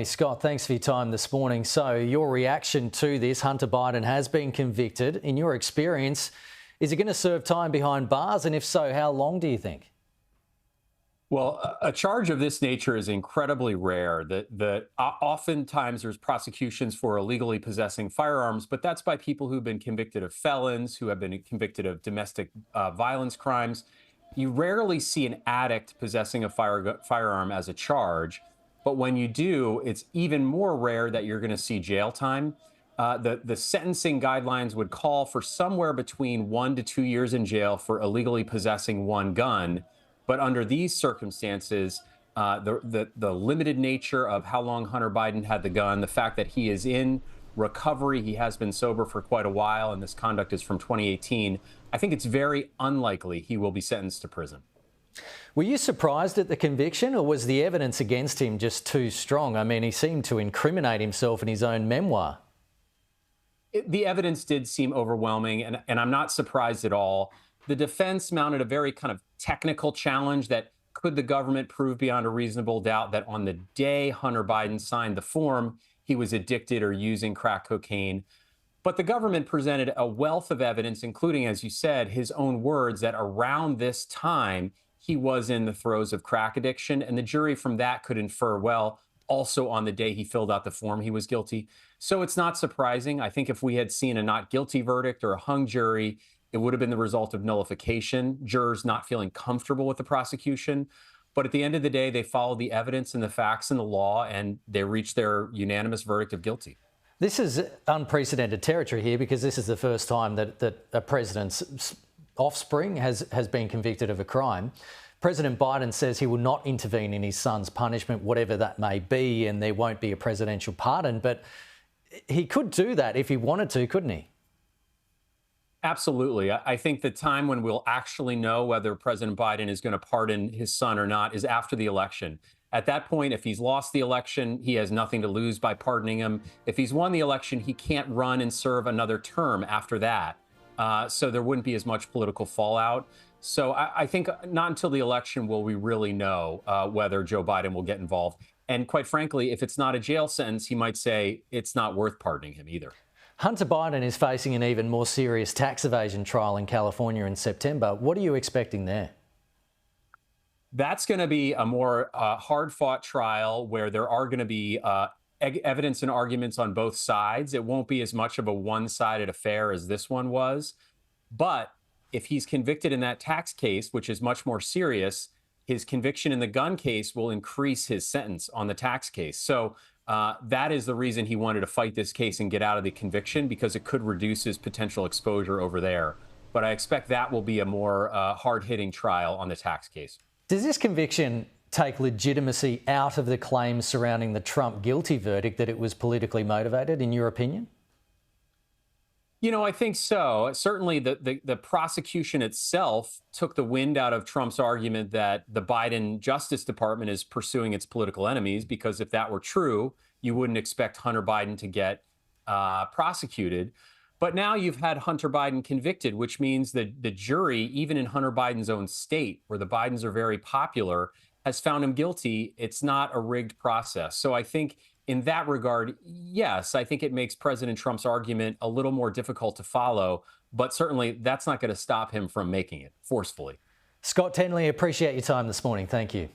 Scott, thanks for your time this morning. So your reaction to this, Hunter Biden has been convicted. In your experience, is he going to serve time behind bars? And if so, how long do you think? Well, a charge of this nature is incredibly rare. Oftentimes there's prosecutions for illegally possessing firearms, but that's by people who've been convicted of felons, who have been convicted of domestic violence crimes. You rarely see an addict possessing a firearm as a charge. But when you do, it's even more rare that you're going to see jail time. The sentencing guidelines would call for somewhere between 1 to 2 years in jail for illegally possessing one gun. But under these circumstances, the limited nature of how long Hunter Biden had the gun, the fact that he is in recovery, he has been sober for quite a while, and this conduct is from 2018, I think it's very unlikely he will be sentenced to prison. Were you surprised at the conviction, or was the evidence against him just too strong? I mean, he seemed to incriminate himself in his own memoir. The evidence did seem overwhelming, and I'm not surprised at all. The defense mounted a very kind of technical challenge that could the government prove beyond a reasonable doubt that on the day Hunter Biden signed the form, he was addicted or using crack cocaine. But the government presented a wealth of evidence, including, as you said, his own words that around this time, he was in the throes of crack addiction. And the jury from that could infer, well, also on the day he filled out the form, he was guilty. So it's not surprising. I think if we had seen a not guilty verdict or a hung jury, it would have been the result of nullification, jurors not feeling comfortable with the prosecution. But at the end of the day, they followed the evidence and the facts and the law, and they reached their unanimous verdict of guilty. This is unprecedented territory here, because this is the first time that a president's offspring has been convicted of a crime. President Biden says he will not intervene in his son's punishment, whatever that may be, and there won't be a presidential pardon. But he could do that if he wanted to, couldn't he? Absolutely. I think the time when we'll actually know whether President Biden is going to pardon his son or not is after the election. At that point, if he's lost the election, he has nothing to lose by pardoning him. If he's won the election, he can't run and serve another term after that. So there wouldn't be as much political fallout. So I think not until the election will we really know whether Joe Biden will get involved. And quite frankly, if it's not a jail sentence, he might say it's not worth pardoning him either. Hunter Biden is facing an even more serious tax evasion trial in California in September. What are you expecting there? That's going to be a more hard-fought trial where there are going to be evidence and arguments on both sides. It won't be as much of a one-sided affair as this one was. But if he's convicted in that tax case, which is much more serious, his conviction in the gun case will increase his sentence on the tax case. So that is the reason he wanted to fight this case and get out of the conviction, because it could reduce his potential exposure over there. But I expect that will be a more hard-hitting trial on the tax case. Does this conviction take legitimacy out of the claims surrounding the Trump guilty verdict that it was politically motivated, in your opinion? You know, I think so. Certainly the prosecution itself took the wind out of Trump's argument that the Biden Justice Department is pursuing its political enemies, because if that were true, you wouldn't expect Hunter Biden to get prosecuted. But now you've had Hunter Biden convicted, which means that the jury, even in Hunter Biden's own state, where the Bidens are very popular, has found him guilty. It's not a rigged process. So I think in that regard, yes, I think it makes President Trump's argument a little more difficult to follow, but certainly that's not going to stop him from making it forcefully. Scott Tenley, appreciate your time this morning. Thank you.